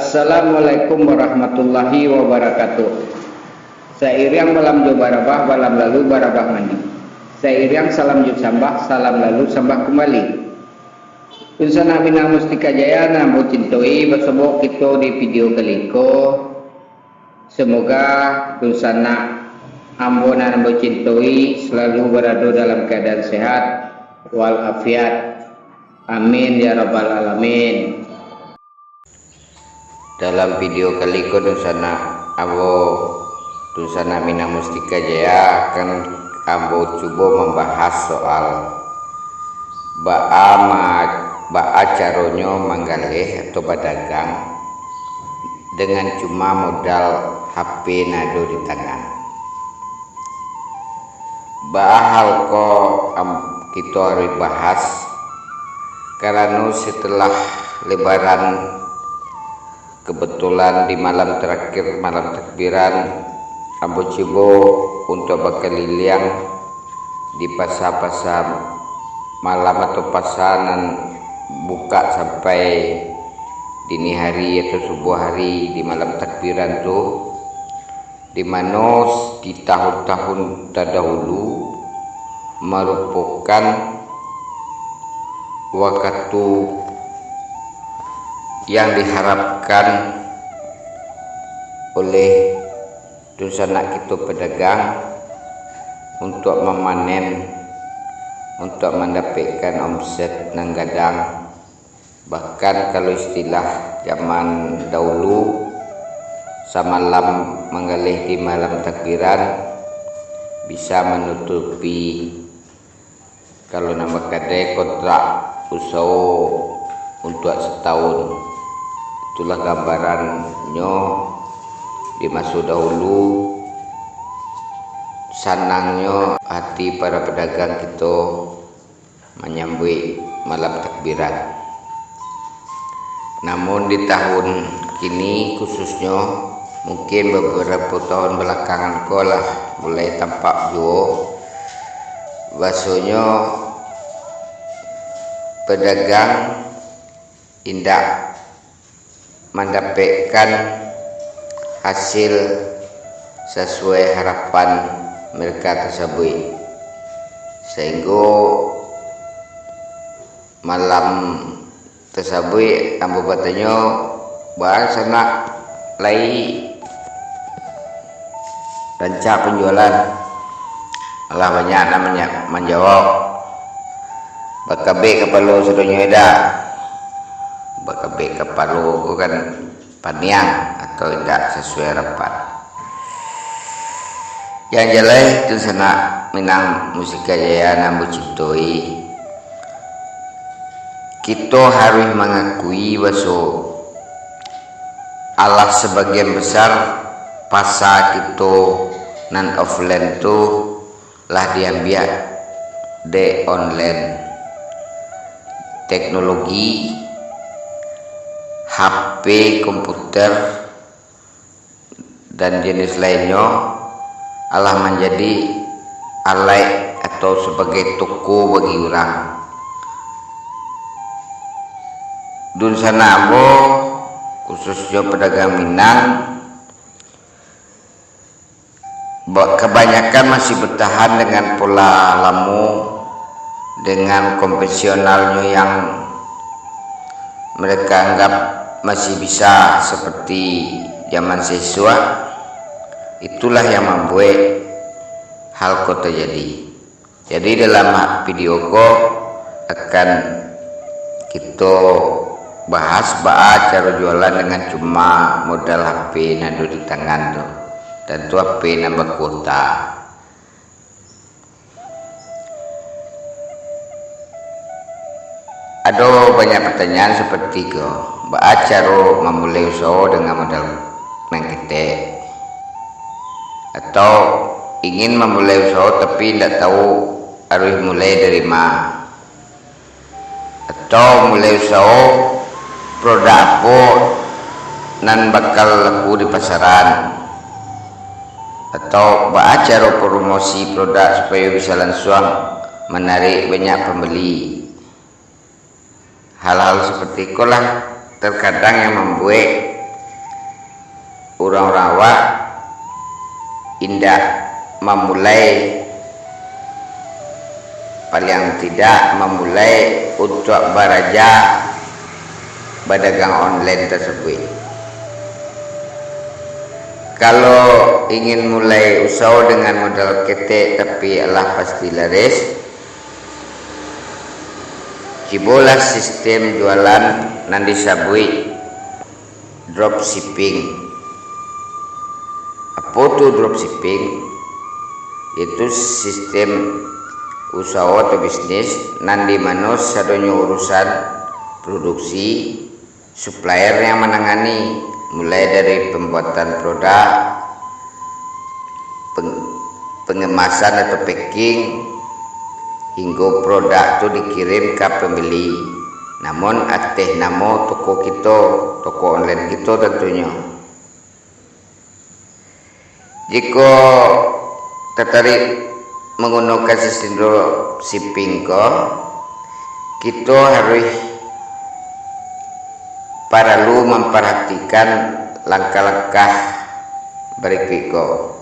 Assalamualaikum warahmatullahi wabarakatuh. Sairiang balam jo barabah, balam lalu barabah mandi. Sairiang salam jo sambah, salam lalu sambah kembali. Unsana bina mustika jaya namo cintoi bersebok kita di video kali ko. Semoga unsana ambona namo cintoi selalu berada dalam keadaan sehat walafiat. Amin ya rabbal alamin. Dalam video kali ko dusana Mina Mustika Jaya akan ambo coba membahas soal baa caronyo manggalih atau badagang dengan cuma modal HP nado di tangan. Baa hal ko kita harus bahas karena setelah lebaran kebetulan di malam terakhir, malam takbiran, ambo coba untuk berkeliling di pasar-pasar malam atau pasaran buka sampai dini hari atau subuh hari di malam takbiran tuh, di mana di tahun-tahun terdahulu merupakan waktu yang diharapkan oleh dusana kita pedagang untuk memanen, untuk mendapatkan omset nang gadang. Bahkan kalau istilah zaman dahulu samalam menggalih di malam takbiran bisa menutupi kalau nama kadai kontrak usaha untuk setahun. Itulah gambarannya di masa dahulu, senangnya hati para pedagang kita menyambut malam takbiran. Namun di tahun kini khususnya mungkin beberapa tahun belakangan kolah mulai tampak juga bahasanya pedagang indah mendapatkan hasil sesuai harapan mereka tersebut, sehingga malam tersebut ambo batanya bahas sana lai rancak penjualan malah banyak namanya menjawab bakabe kepala sudunya eda bakabe kepala ku kan paniang atau tidak sesuai harapan. Yang jelas itu sana Minang Mustika Jaya namo cintoi, kita harus mengakui bahwa Allah sebagian besar pasar kita non offline itu lah diambil de online. Teknologi HP, komputer dan jenis lainnya Allah menjadi alai atau sebagai toko bagi orang. Dun sana ambo khususnya pedagang Minang kebanyakan masih bertahan dengan pola lama, dengan konvensionalnya yang mereka anggap masih bisa seperti zaman siswa. Itulah yang membuat hal kau terjadi. Jadi dalam video ko akan kita bahas cara jualan dengan cuma modal HP nado di tangan tuh, dan tuh HP nambah kuota. Ada banyak pertanyaan seperti ke cara memulai usaha dengan modal mengkete, atau ingin memulai usaha tapi tidak tahu harus mulai dari mana, atau mulai usaha produk apa nan bakal laku di pasaran, atau cara promosi produk supaya bisa langsung menarik banyak pembeli. Hal-hal seperti itulah terkadang yang membuat orang-orang awak indah memulai, paling tidak memulai untuk beraja berdagang online tersebut. Kalau ingin mulai usaha dengan modal ketek tapi Allah pasti laris, cibolah sistem jualan nan disabui dropshipping. Apa itu dropshipping? Itu sistem usaha atau bisnis nan di mana sadonya urusan produksi, supplier yang menangani mulai dari pembuatan produk, pengemasan atau packing, hingga produk itu dikirim ke pembeli. Namun atas nama toko kita, toko online kita tentunya. Jika tertarik menggunakan sistem dropshipping kita harus perlu memperhatikan langkah-langkah berikut.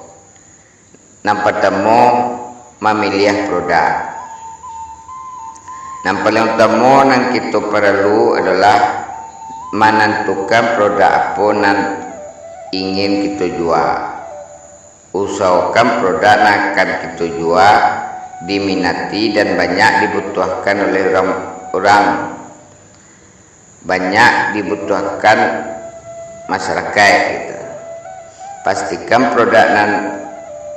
Yang pertama, memilih produk. Yang paling utama yang kita perlu adalah menentukan produk apa yang ingin kita jual. Usahakan produk yang akan kita jual diminati dan banyak dibutuhkan oleh orang. Banyak dibutuhkan masyarakat gitu. Pastikan produk yang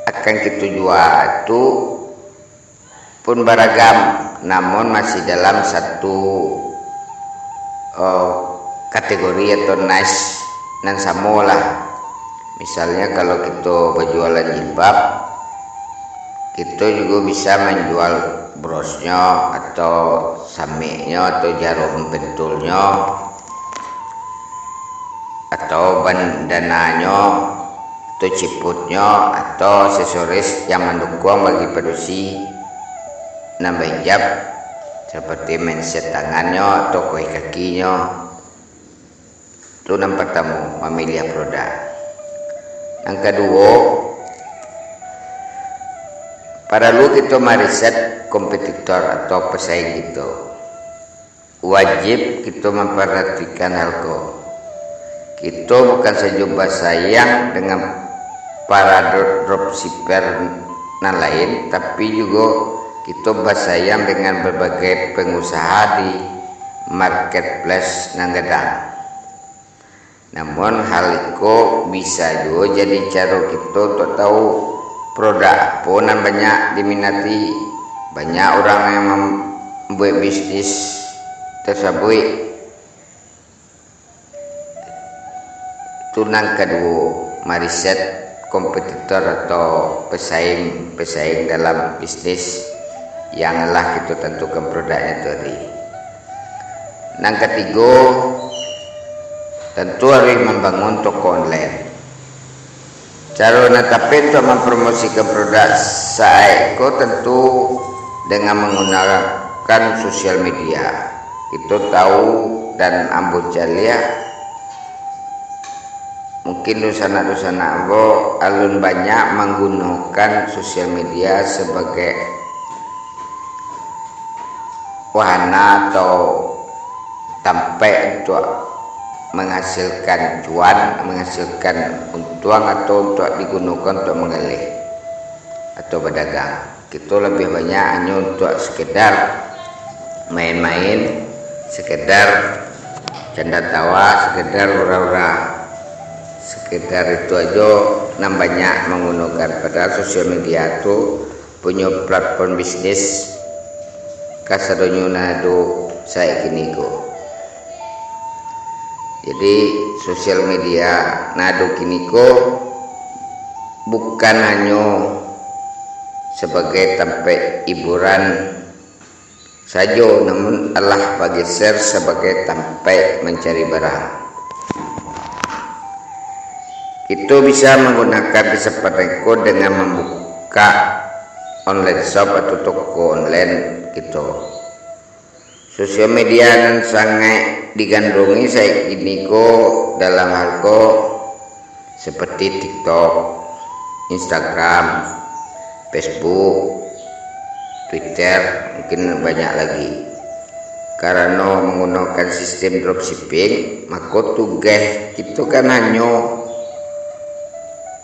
akan kita jual itu pun beragam, namun masih dalam satu kategori atau niche dan sama lah. Misalnya kalau kita berjualan jilbab, kita juga bisa menjual brosnya atau samiknya atau jarum pentulnya atau bandananya atau ciputnya atau aksesoris yang mendukung bagi produksi nambah hijab seperti menset tangannya atau kue kakinya. Itu yang pertama, memilih produk. Yang kedua, perlu kita meriset kompetitor atau pesaing kita. Wajib kita memperhatikan hal itu. Kita bukan saja bersaing dengan para dropshipper yang lain, tapi juga kita bersaing dengan berbagai pengusaha di marketplace yang gedang. Namun hal itu bisa juga jadi cara kita untuk tahu produk apa yang banyak diminati. Banyak orang yang membuat bisnis tersebut. Itu yang kedua, meriset kompetitor atau pesaing dalam bisnis yang telah kita tentukan produknya tadi. Yang ketiga, tentu harus membangun toko online. Cara netapin untuk mempromosikan produk saya tentu dengan menggunakan sosial media. Kita tahu dan ambil jalia. Mungkin dosana-dosana ambo alun banyak menggunakan sosial media sebagai wahana atau tempat untuk menghasilkan cuan, menghasilkan untung atau untuk digunakan untuk mengelih atau berdagang. Kita lebih banyak hanya untuk sekedar main-main, sekedar canda tawa, sekedar hura-hura, sekedar itu aja. Nam banyak menggunakan, padahal sosial media itu punya platform bisnis kasadonya nado saya kini ko. Jadi sosial media nado kiniko bukan hanya sebagai tempat hiburan saja, namun Allah bagi share sebagai tempat mencari barang. Kita bisa menggunakan kesempatan itu dengan membuka online shop atau toko online kita. Sosial media yang sangat digandrungi saya kini ko dalam hal ko seperti TikTok, Instagram, Facebook, Twitter, mungkin banyak lagi. Karena menggunakan sistem dropshipping, maka tugas kita kan hanya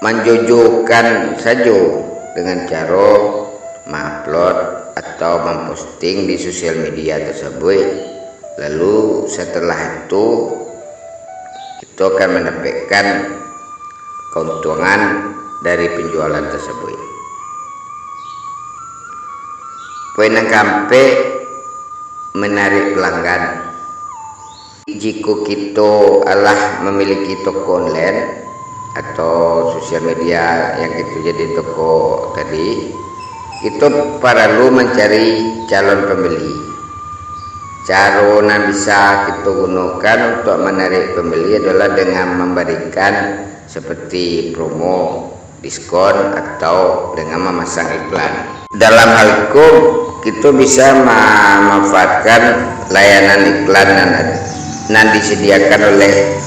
menjojokan saja dengan cara mengupload atau memposting di sosial media tersebut. Lalu setelah itu kita akan mendapatkan keuntungan dari penjualan tersebut. Poin yang keempat, menarik pelanggan. Jika kita memiliki toko online atau sosial media yang itu jadi toko tadi, kita perlu mencari calon pembeli. Cara yang bisa kita gunakan untuk menarik pembeli adalah dengan memberikan seperti promo, diskon, atau dengan memasang iklan. Dalam hal itu kita bisa memanfaatkan layanan iklan yang disediakan oleh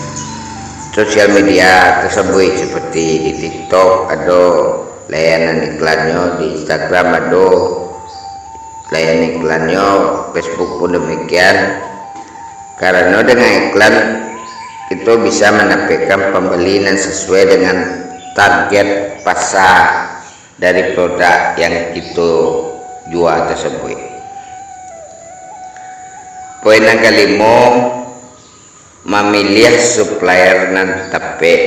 sosial media tersebut, seperti di TikTok ada layanan iklannya, di Instagram ada layanan iklannya, Facebook pun demikian. Karena dengan iklan itu bisa mendapatkan pembeli yang sesuai dengan target pasar dari produk yang kita jual tersebut. Poin yang kelima, memilih supplier yang tepat.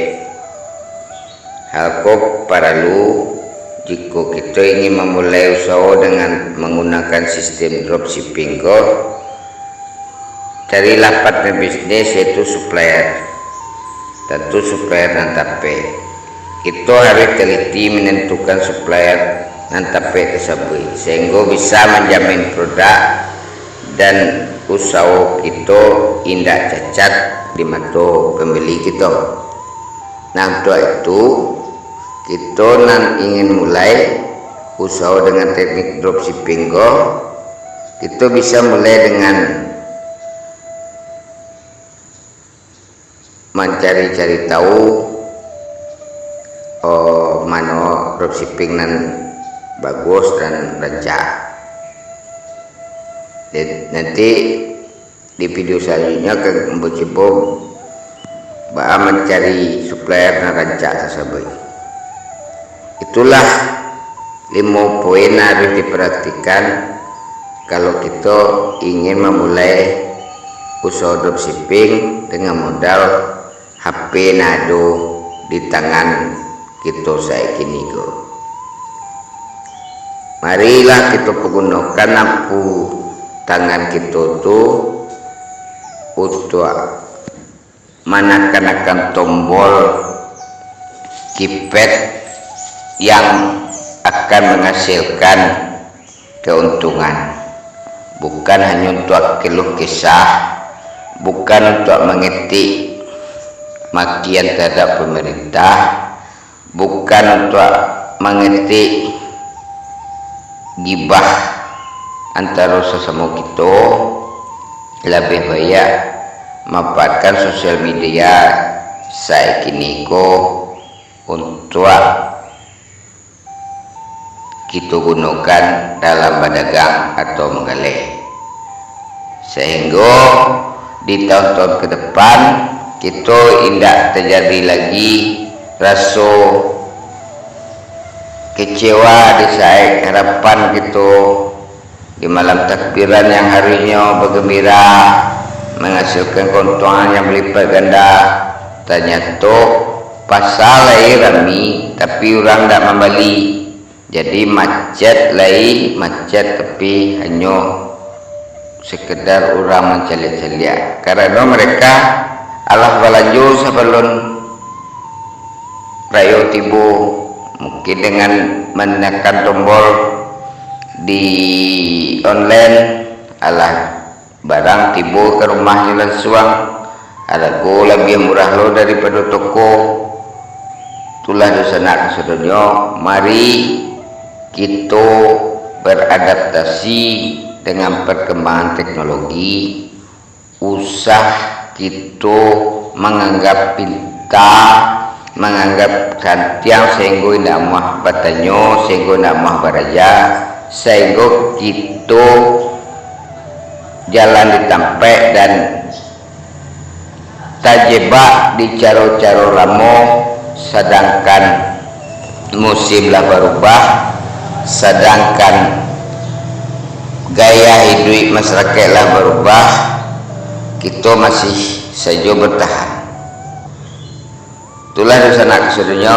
Hal kau perlu jika kita ingin memulai usaha dengan menggunakan sistem dropshipping carilah partner bisnis, yaitu supplier. Tentu supplier yang tepat. Kita harus teliti menentukan supplier yang tepat tersebut sehingga bisa menjamin produk dan usaha kita tidak cacat di mata pembeli kita. Nah, untuk itu kita ingin mulai usaha dengan teknik dropshipping kita bisa mulai dengan mencari-cari tahu mana dropshipping yang bagus dan rancak. Nanti di video selanjutnya akan mencoba mencari supplier yang rancak tersebut. Itulah 5 poin harus diperhatikan kalau kita ingin memulai usaha dropshipping dengan modal HP nado di tangan kita saiki niku. Marilah kita menggunakan lampu tangan kita tuh untuk menekan tombol keypad yang akan menghasilkan keuntungan, bukan hanya untuk keluh kesah, bukan untuk mengetik makian terhadap pemerintah, bukan untuk mengetik gibah antara sesama kita. Lebih baik memanfaatkan sosial media saiki niku untuk kita gunakan dalam berdagang atau menggalih, sehingga di tahun-tahun ke depan kita tidak terjadi lagi rasa kecewa di saat harapan kita di malam takbiran yang harinya bergembira menghasilkan keuntungan yang berlipat ganda, ternyata pasar lain rami tapi orang tidak membeli. Jadi macet lain macet tapi hanya sekedar orang mencelia-celia, karena mereka Allah balaju sebelum rayo tibu, mungkin dengan menekan tombol di online Allah barang tibu ke rumahnya langsung ada lebih murah lo daripada toko. Itulah dosa nak saudara, mari kita beradaptasi dengan perkembangan teknologi. Usah kita menganggap pintar, menganggapkan tiang sehingga tidak muah batanyo, sehingga tidak muah baraja, sehingga kita jalan ditampe dan terjebak di caro-caro lamo, sedangkan musim lah berubah, sedangkan gaya hidup masyarakat lah berubah, kita masih saja bertahan. Itulah dosa kesedunya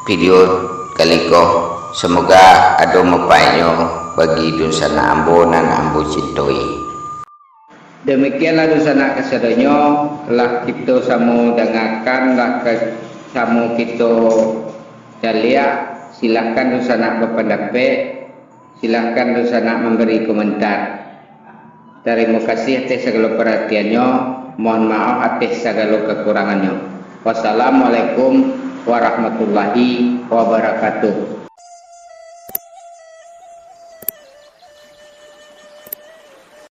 video kali ko. Semoga ada manfaatnya bagi dosa ambo dan ambo cintoi. Demikianlah dosa kesedunya lah kita samu dengarkan lah samu kita lihat. Silahkan dosa berpendapat, silahkan dosa memberi komentar. Terima kasih atas segala perhatiannya. Mohon maaf atas segala kekurangannya. Wassalamualaikum warahmatullahi wabarakatuh.